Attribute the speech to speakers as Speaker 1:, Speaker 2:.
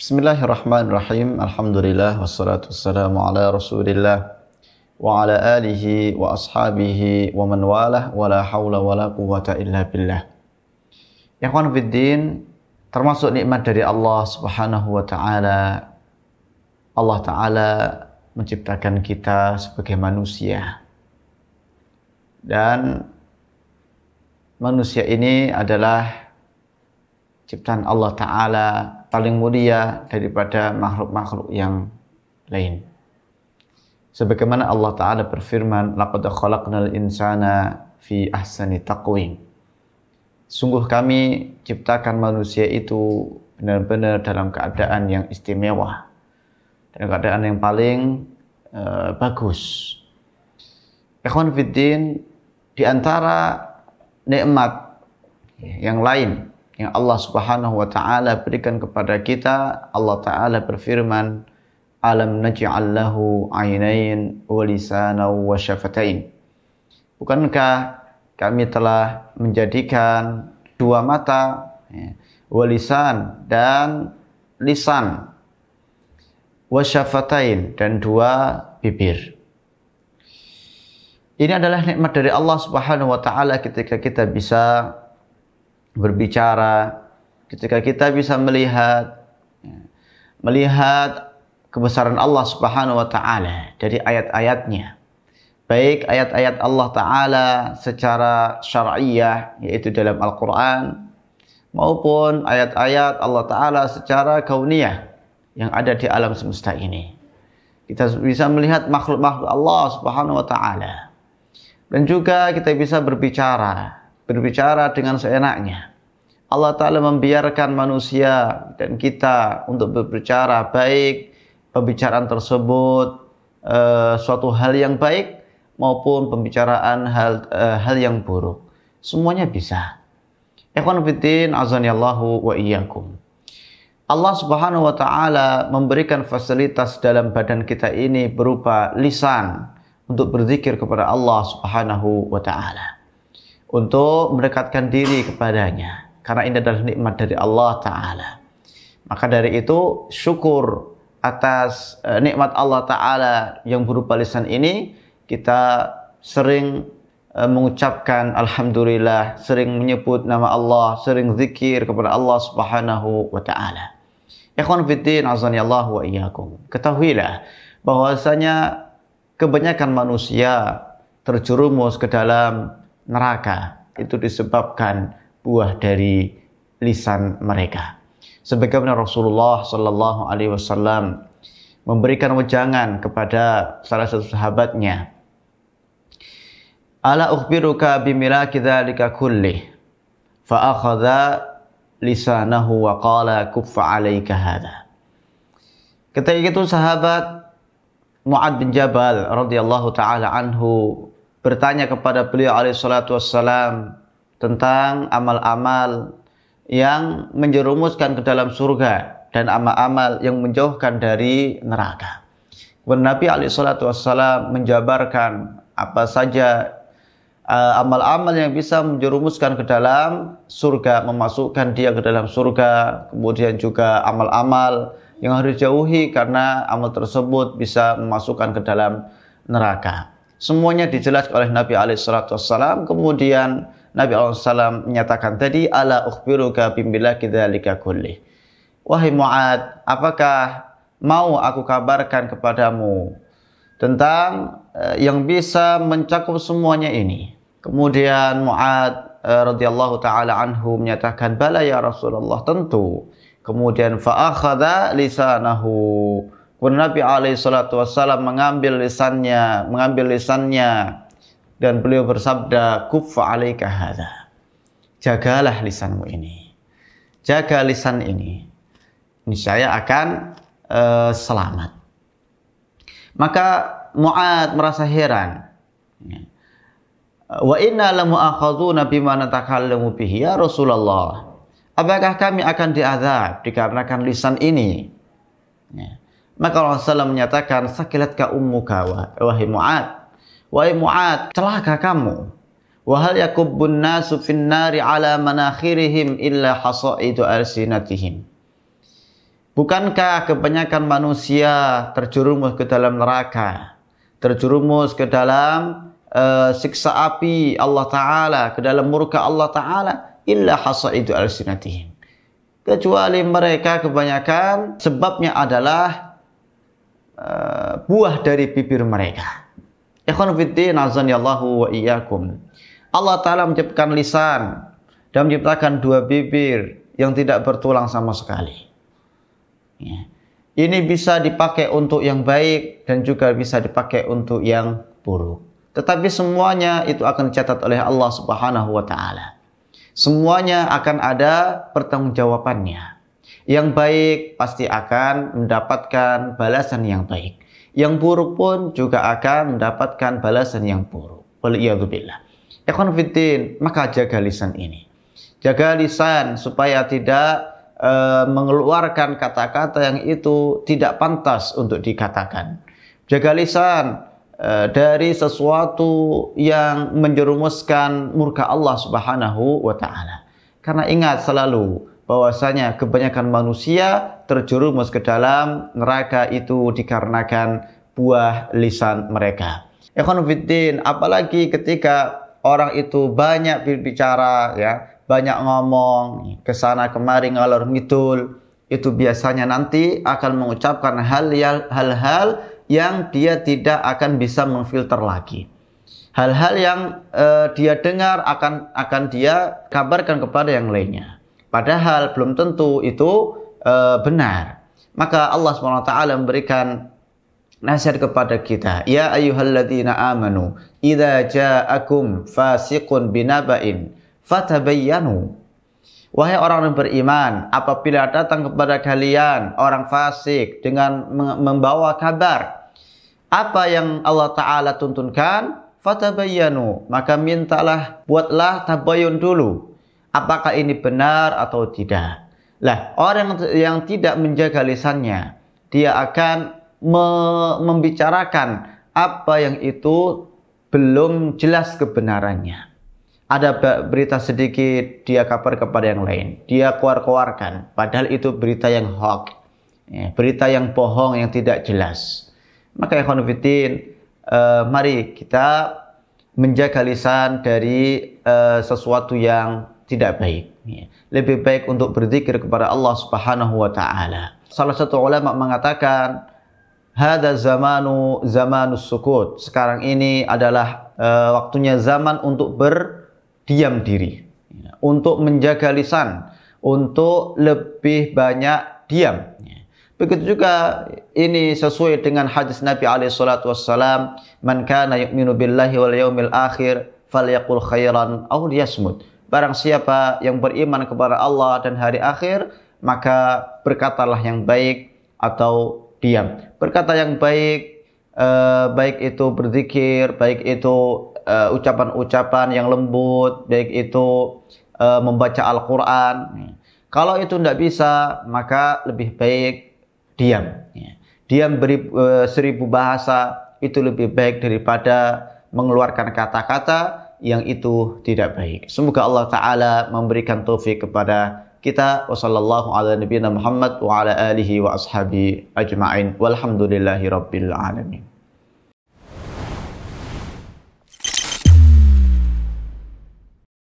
Speaker 1: Bismillahirrahmanirrahim. Alhamdulillah wassalatu wassalamu ala Rasulillah wa ala alihi wa ashabihi wa man walah wa la haula wa la quwwata illa billah. Ikhwan fiddin, termasuk nikmat dari Allah Subhanahu wa taala. Allah taala menciptakan kita sebagai manusia. Dan manusia ini adalah ciptaan Allah taala paling mulia daripada makhluk-makhluk yang lain. Sebagaimana Allah Ta'ala berfirman, laqad khalaqnal insana fi ahsani taqwim. Sungguh kami ciptakan manusia itu benar-benar dalam keadaan yang istimewa, dalam keadaan yang paling bagus. Ikhwan fiddin, di antara nikmat yang lain yang Allah Subhanahu wa taala berikan kepada kita, Allah taala berfirman, alam naj'al lahu 'ainain wa lisanan wa syafatain. Bukankah kami telah menjadikan dua mata, wa lisan dan lisan, wa syafatain dan dua bibir. Ini adalah nikmat dari Allah Subhanahu wa taala ketika kita bisa berbicara, ketika kita bisa melihat kebesaran Allah Subhanahu wa taala dari ayat-ayatnya, baik ayat-ayat Allah taala secara syar'iyyah yaitu dalam Al-Qur'an, maupun ayat-ayat Allah taala secara kauniyah yang ada di alam semesta ini. Kita bisa melihat makhluk-makhluk Allah Subhanahu wa taala, dan juga kita bisa berbicara dengan seenaknya. Allah Ta'ala membiarkan manusia dan kita untuk berbicara, baik pembicaraan tersebut suatu hal yang baik maupun pembicaraan hal yang buruk. Semuanya bisa. Ikhwan fiddin, azanillahu wa iyyakum. Allah Subhanahu wa taala memberikan fasilitas dalam badan kita ini berupa lisan untuk berzikir kepada Allah Subhanahu wa taala, untuk mendekatkan diri kepadanya, karena ini adalah nikmat dari Allah Ta'ala. Maka dari itu, syukur atas nikmat Allah Ta'ala yang berupa lisan ini, kita sering mengucapkan Alhamdulillah, sering menyebut nama Allah, sering zikir kepada Allah Subhanahu wa Ta'ala. Ikhwan fiddin, azanillahu wa iyyakum. Ketahuilah bahwasanya kebanyakan manusia terjerumus ke dalam neraka itu disebabkan buah dari lisan mereka. Sebagaimana Rasulullah sallallahu alaihi wasallam memberikan wejangan kepada salah satu sahabatnya, ala ukhbiruka bimilaki dzalika kullih, fa akhadha lisanahu wa qala kuffa 'alaika hadha. Ketika itu sahabat Mu'ad bin Jabal radhiyallahu taala anhu bertanya kepada beliau alaihi salatu wassalam tentang amal-amal yang menjerumuskan ke dalam surga dan amal-amal yang menjauhkan dari neraka. Kemudian Nabi alaihi salatu wassalam menjabarkan apa saja amal-amal yang bisa menjerumuskan ke dalam surga, memasukkan dia ke dalam surga, kemudian juga amal-amal yang harus dijauhi karena amal tersebut bisa memasukkan ke dalam neraka. Semuanya dijelaskan oleh Nabi SAW. Kemudian Nabi SAW menyatakan tadi, ala ukhbiruka bimilaki dzalika kullih. Wahai Mu'ad, apakah mau aku kabarkan kepadamu tentang yang bisa mencakup semuanya ini? Kemudian Mu'ad radhiyallahu taala anhu menyatakan, bala ya Rasulullah, tentu. Kemudian fa'akhadha lisanahu. Kemudian Nabi SAW mengambil lisannya dan beliau bersabda, kuffa 'alaika hadza. Jagalah lisanmu ini. Jaga lisan ini. Niscaya akan selamat. Maka Mu'ad merasa heran. Wa inna lamu'akhadzuna bima natakallamu bihi ya Rasulullah. Apakah kami akan diazab dikarenakan lisan ini? Maka Rasulullah menyatakan, sakilatka ummuka wahai Mu'ad. Wahai Mu'ad, celaka kamu. Wa hal yakubbun nasu fin nari ala manakhirihim illa hasaidu alsinatihim. Bukankah kebanyakan manusia terjerumus ke dalam neraka, terjerumus ke dalam siksa api Allah Ta'ala, ke dalam murka Allah Ta'ala, illa hasaidu alsinatihim. Kecuali mereka kebanyakan sebabnya adalah buah dari bibir mereka. Ikhwan fiddin, azanillahu wa iyyakum. Allah Ta'ala menciptakan lisan dan menciptakan dua bibir yang tidak bertulang sama sekali. Ya. Ini bisa dipakai untuk yang baik dan juga bisa dipakai untuk yang buruk. Tetapi semuanya itu akan dicatat oleh Allah Subhanahu wa Ta'ala. Semuanya akan ada pertanggungjawabannya. Yang baik pasti akan mendapatkan balasan yang baik. Yang buruk pun juga akan mendapatkan balasan yang buruk. Waliyadzubillah. Ikhwan fiddin, maka jaga lisan ini. Jaga lisan supaya tidak mengeluarkan kata-kata yang itu tidak pantas untuk dikatakan. Jaga lisan dari sesuatu yang menjerumuskan murka Allah Subhanahu wa Ta'ala. Karena ingat selalu bahwasanya kebanyakan manusia terjerumus ke dalam neraka itu dikarenakan buah lisan mereka. Ikhwan fiddin, apalagi ketika orang itu banyak berbicara, ya, banyak ngomong, kesana kemari ngalor ngidul, itu biasanya nanti akan mengucapkan hal-hal yang dia tidak akan bisa memfilter lagi. Hal-hal yang dia dengar akan dia kabarkan kepada yang lainnya. Padahal belum tentu itu benar. Maka Allah SWT memberikan nasihat kepada kita. Ya ayyuhalladzina amanu, idza ja'akum fasiqun binaba'in fatabayyanu. Wahai orang yang beriman, apabila datang kepada kalian orang fasik dengan membawa kabar apa yang Allah Ta'ala tuntunkan, fatabayyanu, maka mintalah, buatlah tabayun dulu, apakah ini benar atau tidak. Lah, orang yang tidak menjaga lisannya, dia akan membicarakan apa yang itu belum jelas kebenarannya. Ada berita sedikit, dia kabar kepada yang lain, dia keluarkan, padahal itu berita yang hoax, ya, berita yang bohong yang tidak jelas. Maka ikhwan fillah, mari kita menjaga lisan dari sesuatu yang tidak baik. Ya. Lebih baik untuk berzikir kepada Allah Subhanahu wa Ta'ala. Salah satu ulama mengatakan, hada zamanus sukut. Sekarang ini adalah waktunya zaman untuk berdiam diri, ya, untuk menjaga lisan, untuk lebih banyak diam. Ya. Begitu juga ini sesuai dengan hadis Nabi SAW, man kana yu'minu billahi wal yaumil akhir falyaqul khairan aw liyasmut. Barang siapa yang beriman kepada Allah dan hari akhir, maka berkatalah yang baik atau diam. Berkata yang baik, baik itu berzikir, baik itu ucapan-ucapan yang lembut, baik itu membaca Al-Quran. Kalau itu tidak bisa, maka lebih baik diam. Diam seribu bahasa itu lebih baik daripada mengeluarkan kata-kata yang itu tidak baik. Semoga Allah Ta'ala memberikan taufik kepada kita. Wassallallahu ala nabiyina Muhammad wa ala alihi wa ashabi ajma'in. Walhamdulillahi rabbil alamin.